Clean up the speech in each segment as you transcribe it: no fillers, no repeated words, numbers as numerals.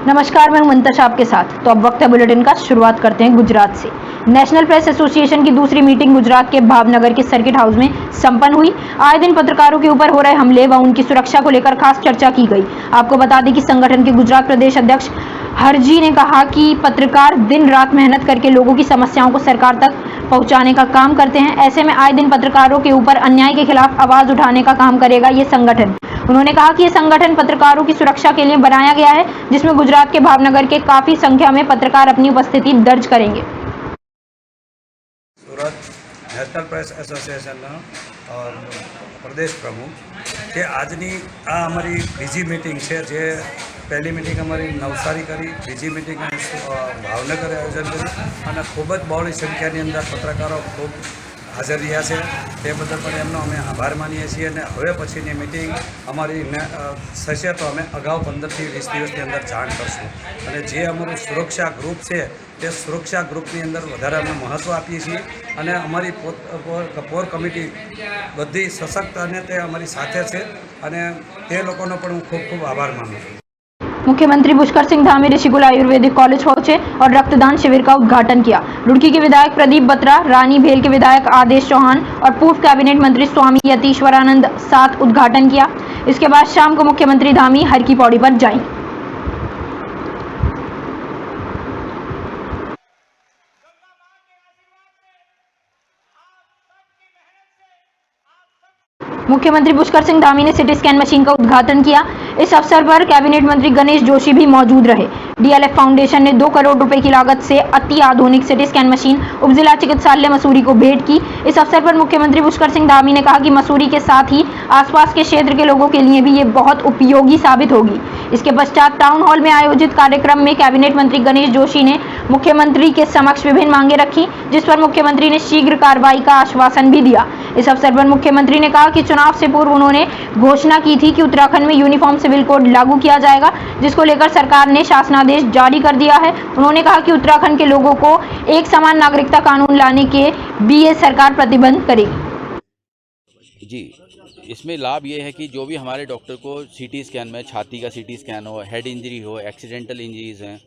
नमस्कार, मैं हूं मंतश आपके साथ। तो अब वक्त है बुलेटिन का। शुरुआत करते हैं गुजरात से। नेशनल प्रेस एसोसिएशन की दूसरी मीटिंग गुजरात के भावनगर के सर्किट हाउस में संपन्न हुई। आए दिन पत्रकारों के ऊपर हो रहे हमले व उनकी सुरक्षा को लेकर खास चर्चा की गई। आपको बता दें कि संगठन के गुजरात प्रदेश अध्यक्ष हरजी ने कहा कि पत्रकार दिन रात मेहनत करके लोगों की समस्याओं को सरकार तक पहुंचाने का काम करते हैं। ऐसे में आए दिन पत्रकारों के ऊपर अन्याय के खिलाफ आवाज उठाने का काम करेगा ये संगठन। उन्होंने कहा कि यह संगठन पत्रकारों की सुरक्षा के लिए बनाया गया है, जिसमें गुजरात के भावनगर के काफी संख्या में पत्रकार अपनी उपस्थिति दर्ज करेंगे। सूरत नेशनल प्रेस एसोसिएशन और प्रदेश प्रमुख के आजनी आ अमरी बीजी मीटिंग है। जे पहली मीटिंग अमरी नवसारी करी, बीजी मीटिंग भावनगर आयोजन करी। खूब ज बहोળી संख्याની अंदर पत्रकारों खूब हाजर रहा है। ते बदल पण एमनो अमे आभार मानीए छीए। हवे पछीनी मीटिंग अमारी थशे तो अमे अगाऊ 15 થી 20 દિવસની अंदर जाण करशुं। अने जे अमारुं सुरक्षा ग्रुप है ते सुरक्षा ग्रुपनी अंदर वधारे अमे महत्व आपीए छीए। अने अमारी कोर कमिटी बधी सशक्त अने ते अमारी साथे छे अने ते लोकोनो पण हुं खूब खूब आभार मानुं छुं। मुख्यमंत्री पुष्कर सिंह धामी ऋषिकुल आयुर्वेदिक कॉलेज पहुंचे और रक्तदान शिविर का उद्घाटन किया। रुड़की के विधायक प्रदीप बत्रा, रानी भेल के विधायक आदेश चौहान और पूर्व कैबिनेट मंत्री स्वामी यतीश्वरानंद साथ उद्घाटन किया। इसके बाद शाम को मुख्यमंत्री धामी हर की पौड़ी पर जाएंगे। मुख्यमंत्री पुष्कर सिंह धामी ने सिटी स्कैन मशीन का उद्घाटन किया। इस अवसर पर कैबिनेट मंत्री गणेश जोशी भी मौजूद रहे। डीएलएफ फाउंडेशन ने 2 करोड़ रुपए की लागत से अति आधुनिक सिटी स्कैन मशीन उपजिला चिकित्सालय मसूरी को भेंट की। इस अवसर पर मुख्यमंत्री पुष्कर सिंह धामी ने कहा कि मसूरी के साथ ही आसपास के क्षेत्र के लोगों के लिए भी ये बहुत उपयोगी साबित होगी। इसके पश्चात टाउन हॉल में आयोजित कार्यक्रम में कैबिनेट मंत्री गणेश जोशी ने मुख्यमंत्री के समक्ष विभिन्न मांगे रखी, जिस पर मुख्यमंत्री ने शीघ्र कार्रवाई का आश्वासन भी दिया। इस अवसर पर मुख्यमंत्री ने कहा कि चुनाव से पूर्व उन्होंने घोषणा की थी कि उत्तराखंड में यूनिफॉर्म सिविल कोड लागू किया जाएगा, जिसको लेकर सरकार ने शासनादेश जारी कर दिया है। उन्होंने कहा कि उत्तराखंड के लोगों को एक समान नागरिकता कानून लाने के भी ये सरकार प्रतिबंध करेगी। जी, इसमें लाभ ये है कि जो भी हमारे डॉक्टर को सीटी स्कैन में छाती का सीटी स्कैन हो, हेड इंजरी हो, एक्सीडेंटल इंजरीज हैं,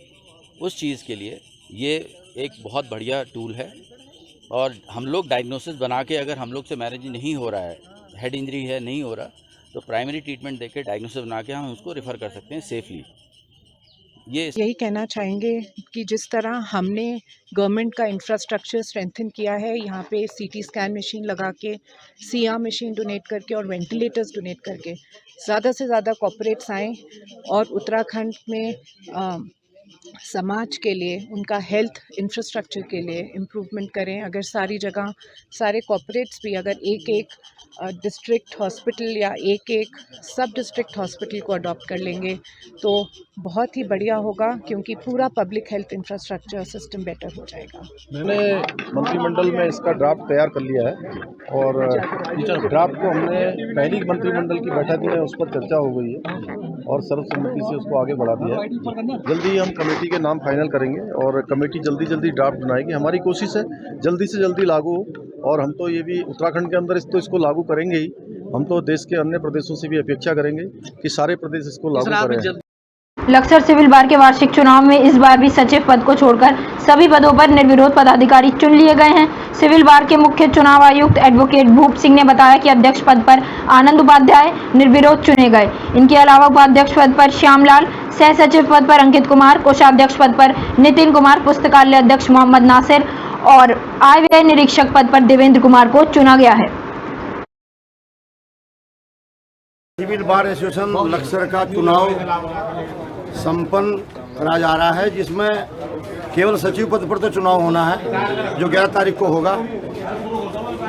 उस चीज़ के लिए ये एक बहुत बढ़िया टूल है। और हम लोग डायग्नोसिस बना के, अगर हम लोग से मैनेज नहीं हो रहा है, हेड इंजरी है नहीं हो रहा, तो प्राइमरी ट्रीटमेंट देके डायग्नोसिस बना के हम उसको रेफ़र कर सकते हैं सेफली। यही कहना चाहेंगे कि जिस तरह हमने गवर्नमेंट का इंफ्रास्ट्रक्चर स्ट्रेंथन किया है, यहाँ पे सीटी स्कैन मशीन लगा के, सीआर मशीन डोनेट करके और वेंटिलेटर्स डोनेट करके ज़्यादा से ज़्यादा कॉर्पोरेट्स आएँ और उत्तराखंड में समाज के लिए, उनका हेल्थ इंफ्रास्ट्रक्चर के लिए इम्प्रूवमेंट करें। अगर सारी जगह सारे कॉर्पोरेट्स भी अगर एक डिस्ट्रिक्ट हॉस्पिटल या एक सब डिस्ट्रिक्ट हॉस्पिटल को अडॉप्ट कर लेंगे तो बहुत ही बढ़िया होगा, क्योंकि पूरा public health infrastructure system better हो जाएगा। मैंने मंत्रिमंडल में इसका ड्राफ्ट तैयार कर लिया है और ड्राफ्ट को हमने पहली मंत्रिमंडल की बैठक में उस पर चर्चा हो गई है और सर्वसम्मति से उसको आगे बढ़ा दिया है। जल्दी हम कमेटी के नाम फाइनल करेंगे और कमेटी जल्दी ड्राफ्ट बनाएगी। हमारी कोशिश है जल्दी से जल्दी लागू हो, और हम तो ये भी उत्तराखंड के अंदर इसको लागू करेंगे ही, हम तो देश के अन्य प्रदेशों से भी अपेक्षा करेंगे कि सारे प्रदेश इसको लागू करें। लक्सर सिविल बार के वार्षिक चुनाव में इस बार भी सचिव पद को छोड़कर सभी पदों पर निर्विरोध पदाधिकारी चुन लिए गए हैं। सिविल बार के मुख्य चुनाव आयुक्त एडवोकेट भूप सिंह ने बताया कि अध्यक्ष पद पर आनंद उपाध्याय निर्विरोध चुने गए। इनके अलावा उपाध्यक्ष पद पर श्यामलाल, सह सचिव पद पर अंकित कुमार, कोषाध्यक्ष पद पर नितिन कुमार, पुस्तकालय अध्यक्ष मोहम्मद नासिर और आय व्यय निरीक्षक पद पर देवेंद्र कुमार को चुना गया है। सिविल बार एसोसिएशन लक्सर का चुनाव संपन्न करा जा रहा है, जिसमें केवल सचिव पद पर तो चुनाव होना है जो 11 तारीख को होगा,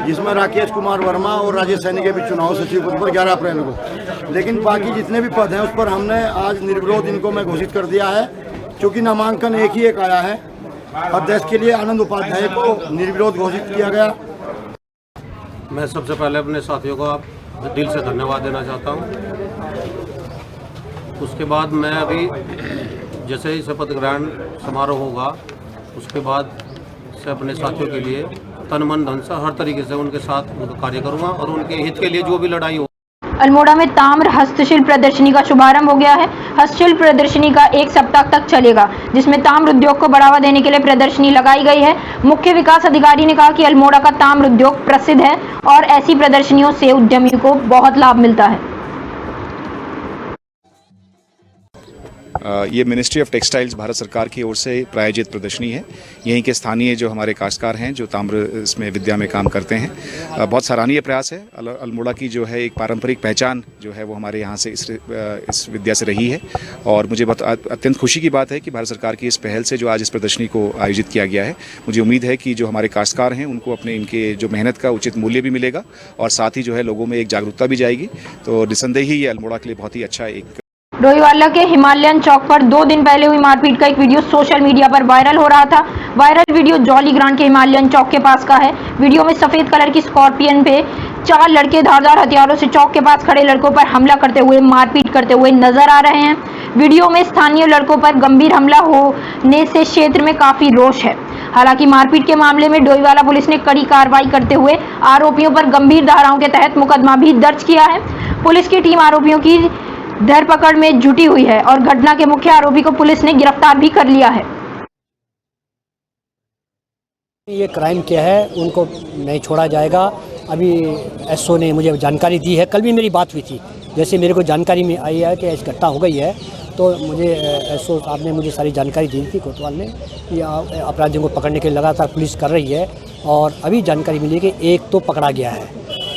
जिसमें राकेश कुमार वर्मा और राजेश सैनी के भी चुनाव सचिव पद पर 11 अप्रैल को। लेकिन बाकी जितने भी पद हैं उस पर हमने आज निर्विरोध इनको मैं घोषित कर दिया है, क्योंकि नामांकन एक आया है। अध्यक्ष के लिए आनंद उपाध्याय को निर्विरोध घोषित किया गया। मैं सबसे पहले अपने साथियों को दिल से धन्यवाद देना चाहता हूं। उसके बाद मैं अभी जैसे ही शपथ ग्रहण समारोह होगा, उसके बाद से अपने साथियों के लिए तन मन धन से हर तरीके से उनके साथ कार्य करूंगा और उनके हित के लिए जो भी लड़ाई हो। अल्मोड़ा में ताम्र हस्तशिल्प प्रदर्शनी का शुभारंभ हो गया है। हस्तशिल्प प्रदर्शनी का 1 सप्ताह तक चलेगा, जिसमें ताम्र उद्योग को बढ़ावा देने के लिए प्रदर्शनी लगाई गई है। मुख्य विकास अधिकारी ने कहा कि अल्मोड़ा का ताम्र उद्योग प्रसिद्ध है और ऐसी प्रदर्शनियों से उद्यमियों को बहुत लाभ मिलता है। ये मिनिस्ट्री ऑफ टेक्सटाइल्स भारत सरकार की ओर से प्रायोजित प्रदर्शनी है। यहीं के स्थानीय जो हमारे काश्तकार हैं जो ताम्र इसमें विद्या में काम करते हैं, बहुत सराहनीय प्रयास है। अल्मोड़ा की जो है एक पारंपरिक पहचान जो है वो हमारे यहाँ से इस विद्या से रही है और मुझे बहुत अत्यंत खुशी की बात है कि भारत सरकार की इस पहल से जो आज इस प्रदर्शनी को आयोजित किया गया है, मुझे उम्मीद है कि जो हमारे काश्तकार हैं उनको अपने इनके जो मेहनत का उचित मूल्य भी मिलेगा और साथ ही जो है लोगों में एक जागरूकता भी जाएगी। तो निसंदेह ही ये अल्मोड़ा के लिए बहुत ही अच्छा एक डोईवाला के हिमालयन चौक पर 2 दिन पहले हुई मारपीट का एक वीडियो सोशल मीडिया पर वायरल हो रहा था। वायरल वीडियो जॉली ग्रांट के हिमालयन चौक के पास का है। वीडियो में सफेद कलर की स्कॉर्पियन पे 4 लड़के धारदार हथियारों से चौक के पास खड़े लड़कों पर हमला करते हुए मारपीट करते हुए नजर आ रहे हैं। वीडियो में स्थानीय लड़कों पर गंभीर हमला होने से क्षेत्र में काफी रोष है। हालांकि मारपीट के मामले में डोईवाला पुलिस ने कड़ी कार्रवाई करते हुए आरोपियों पर गंभीर धाराओं के तहत मुकदमा भी दर्ज किया है। पुलिस की टीम आरोपियों की धरपकड़ में जुटी हुई है और घटना के मुख्य आरोपी को पुलिस ने गिरफ्तार भी कर लिया है। ये क्राइम क्या है उनको नहीं छोड़ा जाएगा। अभी एसओ ने मुझे जानकारी दी है, कल भी मेरी बात हुई थी। जैसे मेरे को जानकारी में आई है कि ऐसी घटना हो गई है तो मुझे एसओ साहब ने मुझे सारी जानकारी दी थी कोतवाल ने कि अपराधियों को पकड़ने के लिए लगातार पुलिस कर रही है और अभी जानकारी मिली कि एक तो पकड़ा गया है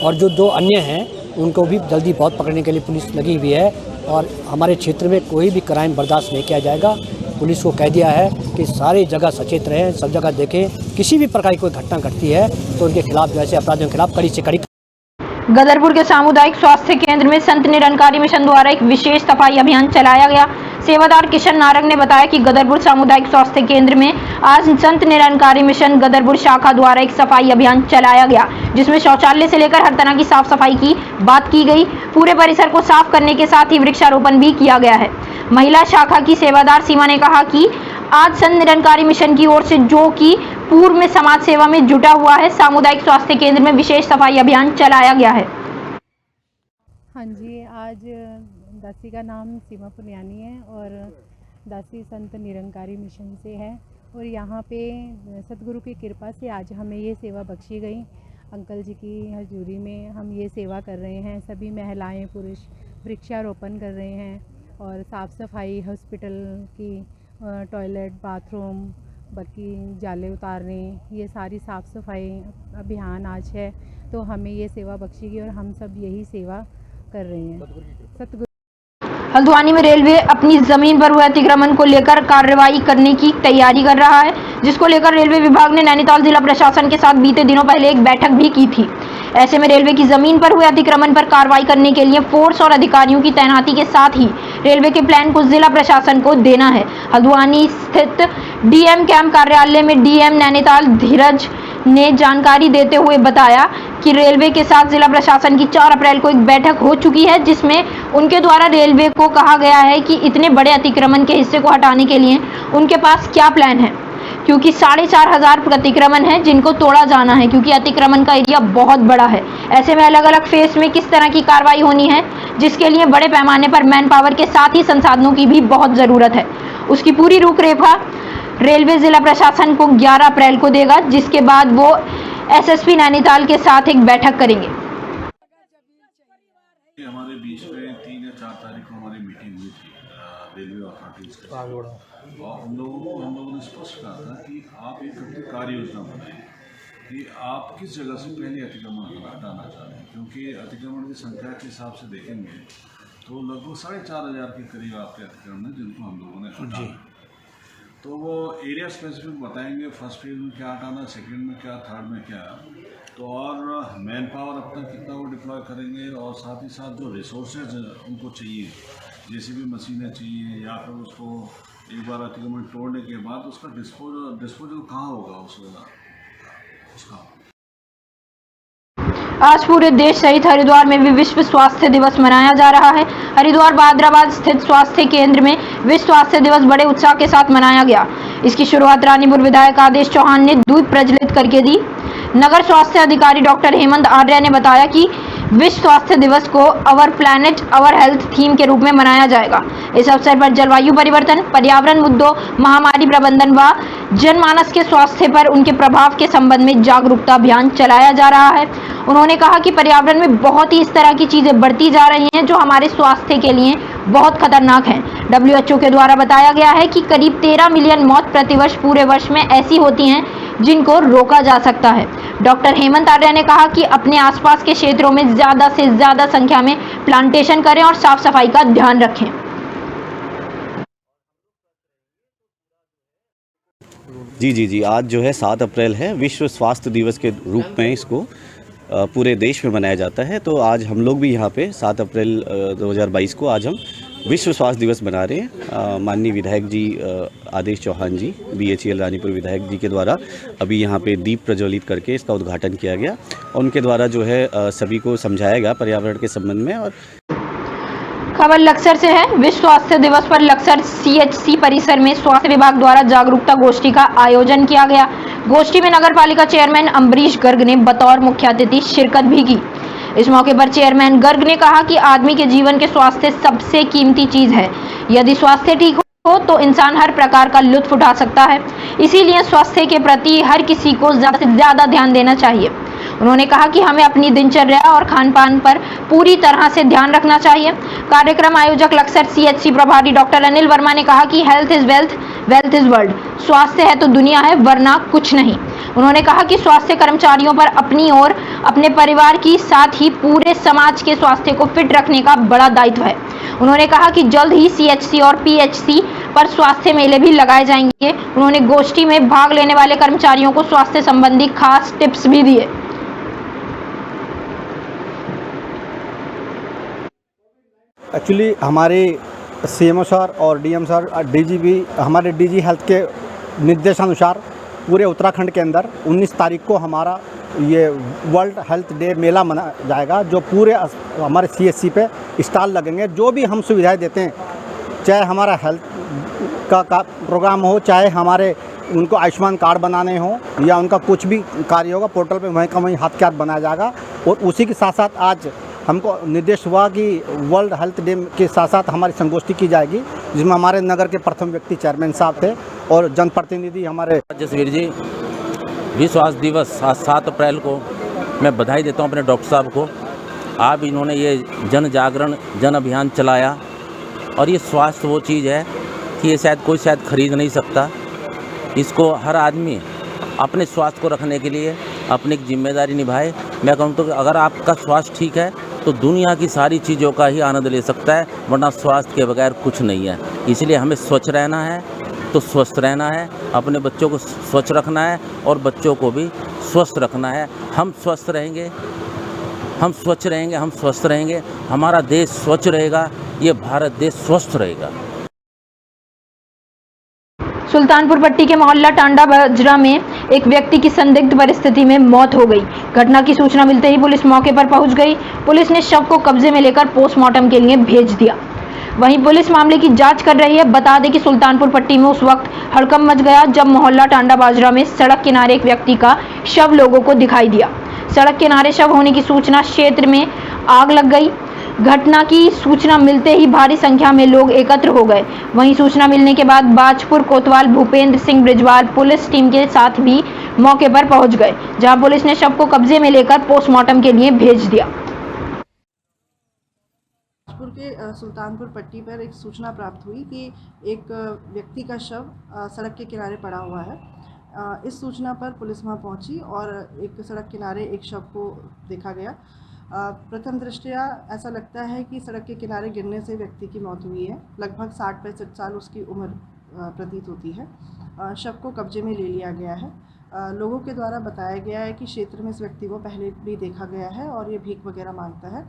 और जो 2 अन्य हैं उनको भी जल्दी बहुत पकड़ने के लिए पुलिस लगी हुई है और हमारे क्षेत्र में कोई भी क्राइम बर्दाश्त नहीं किया जाएगा। पुलिस को कह दिया है कि सारी जगह सचेत रहें, सब जगह देखें, किसी भी प्रकार की कोई घटना घटती है तो उनके खिलाफ जैसे अपराधियों के खिलाफ कड़ी से कड़ी। गदरपुर के सामुदायिक स्वास्थ्य केंद्र में संत निरंकारी मिशन द्वारा एक विशेष सफाई अभियान चलाया गया। सेवादार किशन नारंग ने बताया कि गदरपुर सामुदायिक स्वास्थ्य केंद्र में आज संत निरंकारी मिशन गदरपुर शाखा द्वारा एक सफाई अभियान चलाया गया, जिसमें शौचालय से लेकर हर तरह की साफ सफाई की बात की गई। पूरे परिसर को साफ करने के साथ ही वृक्षारोपण भी किया गया है। महिला शाखा की सेवादार सीमा ने कहा कि आज संत निरंकारी मिशन की ओर से जो कि पूर्व में समाज सेवा में जुटा हुआ है, सामुदायिक स्वास्थ्य केंद्र में विशेष सफाई अभियान चलाया गया है। हाँ जी, आज दासी का नाम सीमा पुनियानी है और दासी संत निरंकारी मिशन से है और यहाँ पे सतगुरु की कृपा से आज हमें ये सेवा बख्शी गई। अंकल जी की हजूरी में हम ये सेवा कर रहे हैं। सभी महिलाएं पुरुष वृक्षारोपण कर रहे हैं और साफ़ सफाई हॉस्पिटल की, टॉयलेट, बाथरूम, बाकी जाले उतारने, ये सारी साफ़ सफाई अभियान आज है। तो हमें ये सेवा बख्शी गई और हम सब यही सेवा कर रहे हैं। सतगुरु हल्द्वानी में रेलवे अपनी जमीन पर हुए अतिक्रमण को लेकर कार्रवाई करने की तैयारी कर रहा है, जिसको लेकर रेलवे विभाग ने नैनीताल जिला प्रशासन के साथ बीते दिनों पहले एक बैठक भी की थी। ऐसे में रेलवे की जमीन पर हुए अतिक्रमण पर कार्रवाई करने के लिए फोर्स और अधिकारियों की तैनाती के साथ ही रेलवे के प्लान को जिला प्रशासन को देना है। हल्द्वानी स्थित डीएम कैंप कार्यालय में डीएम नैनीताल धीरज ने जानकारी देते हुए बताया कि रेलवे के साथ जिला प्रशासन की 4 अप्रैल को एक बैठक हो चुकी है, जिसमें उनके द्वारा रेलवे को कहा गया है कि इतने बड़े अतिक्रमण के हिस्से को हटाने के लिए उनके पास क्या प्लान है, क्योंकि 4,500 अतिक्रमण है जिनको तोड़ा जाना है, क्योंकि अतिक्रमण का एरिया बहुत बड़ा है। ऐसे में अलग अलग फेस में किस तरह की कार्रवाई होनी है, जिसके लिए बड़े पैमाने पर मैन पावर के साथ ही संसाधनों की भी बहुत ज़रूरत है। उसकी पूरी रूपरेखा रेलवे जिला प्रशासन को 11 अप्रैल को देगा, जिसके बाद वो एसएसपी नैनीताल के साथ एक बैठक करेंगे। हमारे बीच में 3 या 4 तारीख को हमारी मीटिंग हुई थी रेलवे अथॉरिटीज के साथ और हम लोगों ने स्पष्ट कहा था कि आप एक अपनी कार्य योजना बनाएं कि आप किस जगह से पहले अतिक्रमण हटाना चाहते हैं, क्योंकि अतिक्रमण की संख्या के हिसाब से देखेंगे तो लगभग 4,500 के करीब आपके अतिक्रमण हैं जिनको हम लोगों ने हटाना। तो वो एरिया स्पेसिफिक बताएंगे, फर्स्ट फेज में क्या हटाना, सेकंड में क्या, थर्ड में क्या, तो और मैन पावर अपना कितना वो डिप्लॉय करेंगे और साथ ही साथ जो रिसोर्सेज उनको चाहिए, जैसे भी मशीनें चाहिए या फिर उसको एक बार अतिक्रमण तोड़ने के बाद उसका डिस्पोजल कहाँ होगा उसका। आज पूरे देश सहित हरिद्वार में भी विश्व स्वास्थ्य दिवस मनाया जा रहा है। हरिद्वार बादराबाद स्थित स्वास्थ्य केंद्र में विश्व स्वास्थ्य दिवस बड़े उत्साह के साथ मनाया गया। इसकी शुरुआत रानीपुर विधायक आदेश चौहान ने दीप प्रज्वलित करके दी। नगर स्वास्थ्य अधिकारी डॉक्टर हेमंत आर्य ने बताया कि विश्व स्वास्थ्य दिवस को अवर प्लैनेट अवर हेल्थ थीम के रूप में मनाया जाएगा। इस अवसर पर जलवायु परिवर्तन, पर्यावरण मुद्दों, महामारी प्रबंधन व जनमानस के स्वास्थ्य पर उनके प्रभाव के संबंध में जागरूकता अभियान चलाया जा रहा है। उन्होंने कहा कि पर्यावरण में बहुत ही इस तरह की चीजें बढ़ती जा रही हैं जो हमारे स्वास्थ्य के लिए बहुत खतरनाक हैं। WHO के द्वारा बताया गया है कि करीब 13 मिलियन मौत प्रतिवर्ष पूरे वर्ष में ऐसी होती हैं जिनको रोका जा सकता है। डॉक्टर हेमंत आर्य ने कहा कि अपने आसपास के क्षेत्रों में ज्यादा से ज्यादा संख्या में प्लांटेशन करें और साफ सफाई का ध्यान रखें। जी आज जो है 7 अप्रैल है, विश्व स्वास्थ्य दिवस के रूप में इसको पूरे देश में मनाया जाता है। तो आज हम लोग भी यहाँ पे 7 अप्रैल 2022 को आज हम विश्व स्वास्थ्य दिवस मना रहे हैं। माननीय विधायक जी आदेश चौहान जी BHEL रानीपुर विधायक जी के द्वारा अभी यहाँ पे दीप प्रज्वलित करके इसका उद्घाटन किया गया और उनके द्वारा जो है सभी को समझाया गया पर्यावरण के संबंध में। और खबर लक्सर से है। विश्व स्वास्थ्य दिवस पर लक्सर CHC परिसर में स्वास्थ्य विभाग द्वारा जागरूकता गोष्ठी का आयोजन किया गया। गोष्ठी में नगर पालिका चेयरमैन अम्बरीश गर्ग ने बतौर मुख्य अतिथि शिरकत भी की। इस मौके पर चेयरमैन गर्ग ने कहा कि आदमी के जीवन के स्वास्थ्य सबसे कीमती चीज है। यदि स्वास्थ्य ठीक हो तो इंसान हर प्रकार का लुत्फ उठा सकता है। इसीलिए स्वास्थ्य के प्रति हर किसी को ज्यादा से ज्यादा ध्यान देना चाहिए। उन्होंने कहा कि हमें अपनी दिनचर्या और खान पान पर पूरी तरह से ध्यान रखना चाहिए। कार्यक्रम आयोजक लक्सर CHC प्रभारी डॉक्टर अनिल वर्मा ने कहा कि health is wealth, wealth is world. स्वास्थ्य है तो दुनिया है, वरना कुछ नहीं। उन्होंने कहा कि स्वास्थ्य कर्मचारियों पर अपनी और अपने परिवार की साथ ही पूरे समाज के स्वास्थ्य को फिट रखने का बड़ा दायित्व है। उन्होंने कहा कि जल्द ही CHC और PHC पर स्वास्थ्य मेले भी लगाए जाएंगे। उन्होंने गोष्ठी में भाग लेने वाले कर्मचारियों को स्वास्थ्य संबंधी खास टिप्स भी दिए। एक्चुअली हमारे CMO सर और DM सर, DGP, हमारे DG हेल्थ के निर्देशानुसार पूरे उत्तराखंड के अंदर 19 तारीख को हमारा ये वर्ल्ड हेल्थ डे मेला मनाया जाएगा, जो पूरे हमारे CHC पे स्टॉल लगेंगे। जो भी हम सुविधाएं देते हैं, चाहे हमारा हेल्थ का प्रोग्राम हो, चाहे हमारे उनको आयुष्मान कार्ड बनाने हो या उनका कुछ भी कार्य होगा, पोर्टल पे वहीं का वहीं हाथ के हाथ बनाया जाएगा। और उसी के साथ साथ आज हमको निर्देश हुआ कि वर्ल्ड हेल्थ डे के साथ साथ हमारी संगोष्ठी की जाएगी, जिसमें हमारे नगर के प्रथम व्यक्ति चेयरमैन साहब थे और जनप्रतिनिधि हमारे। जसवीर जी, विश्व स्वास्थ्य दिवस आज 7 अप्रैल को मैं बधाई देता हूं अपने डॉक्टर साहब को। आप इन्होंने ये जन जागरण जन अभियान चलाया और ये स्वास्थ्य वो चीज़ है कि ये शायद कोई खरीद नहीं सकता। इसको हर आदमी अपने स्वास्थ्य को रखने के लिए अपनी एक जिम्मेदारी निभाए। मैं कहूँ तो अगर आपका स्वास्थ्य ठीक है तो दुनिया की सारी चीज़ों का ही आनंद ले सकता है, वरना स्वास्थ्य के बगैर कुछ नहीं है। इसलिए हमें स्वच्छ रहना है तो स्वस्थ रहना है, अपने बच्चों को स्वच्छ रखना है और बच्चों को भी स्वस्थ रखना है। हम स्वस्थ रहेंगे, हम स्वच्छ रहेंगे, हम स्वस्थ रहेंगे, हमारा देश स्वच्छ रहेगा, ये भारत देश स्वस्थ रहेगा। सुल्तानपुर पट्टी के मोहल्ला टांडा बाजरा में एक व्यक्ति की संदिग्ध परिस्थिति में मौत हो गई। घटना की सूचना मिलते ही पुलिस मौके पर पहुंच गई। पुलिस ने शव को कब्जे में लेकर पोस्टमार्टम के लिए भेज दिया। वहीं पुलिस मामले की जांच कर रही है। बता दें कि सुल्तानपुर पट्टी में उस वक्त हड़कंप मच गया जब मोहल्ला टांडा बाजरा में सड़क किनारे एक व्यक्ति का शव लोगों को दिखाई दिया। सड़क किनारे शव होने की सूचना क्षेत्र में आग लग गई। घटना की सूचना मिलते ही भारी संख्या में लोग एकत्र हो गए। वहीं सूचना मिलने के बाद बाजपुर कोतवाल भूपेंद्र सिंह ब्रिजवाल पुलिस टीम के साथ भी मौके पर पहुंच गए, जहां पुलिस ने शव को कब्जे में लेकर पोस्टमार्टम के लिए भेज दिया। बाजपुर के सुल्तानपुर पट्टी पर एक सूचना प्राप्त हुई कि एक व्यक्ति का शव सड़क के किनारे पड़ा हुआ है। इस सूचना पर पुलिस वहां पहुंची और एक सड़क किनारे एक शव को देखा गया। प्रथम दृष्टया ऐसा लगता है कि सड़क के किनारे गिरने से व्यक्ति की मौत हुई है। लगभग 60-65 साल उसकी उम्र प्रतीत होती है। शव को कब्जे में ले लिया गया है। लोगों के द्वारा बताया गया है कि क्षेत्र में इस व्यक्ति को पहले भी देखा गया है और ये भीख वगैरह मांगता है,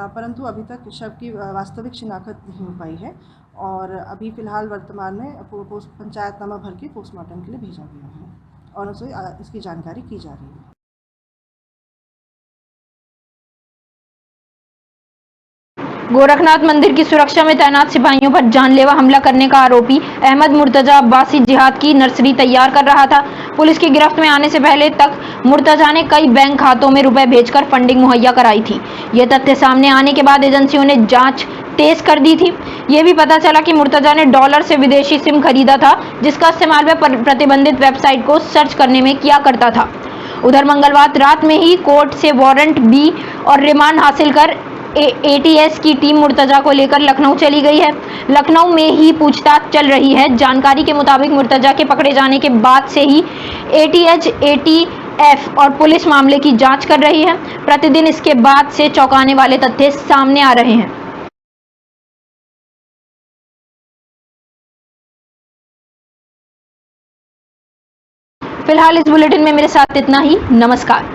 परंतु अभी तक शव की वास्तविक शिनाख्त नहीं हो पाई है और अभी फ़िलहाल वर्तमान में पंचायतनामा भर के पोस्टमार्टम के लिए भेजा गया है और उसे इसकी जानकारी की जा रही है। गोरखनाथ मंदिर की सुरक्षा में तैनात सिपाहियों पर जानलेवा हमला करने का आरोपी अहमद मुर्तजा अब्बासी जिहाद की नर्सरी तैयार कर रहा था। पुलिस की गिरफ्त में आने से पहले तक मुर्तजा ने कई बैंक खातों में रुपए भेजकर फंडिंग मुहैया कराई थी। ये तथ्य सामने आने के बाद एजेंसियों ने जांच तेज कर दी थी। ये भी पता चला कि मुर्तजा ने डॉलर से विदेशी सिम खरीदा था, जिसका इस्तेमाल वह प्रतिबंधित वेबसाइट को सर्च करने में किया करता था। उधर मंगलवार रात में ही कोर्ट से वारंट बी और रिमांड हासिल कर एटीएस की टीम मुर्तजा को लेकर लखनऊ चली गई है। लखनऊ में ही पूछताछ चल रही है। जानकारी के मुताबिक मुर्तजा के पकड़े जाने के बाद से ही एटीएफ और पुलिस मामले की जांच कर रही है। प्रतिदिन इसके बाद से चौंकाने वाले तथ्य सामने आ रहे हैं। फिलहाल इस बुलेटिन में मेरे साथ इतना ही। नमस्कार।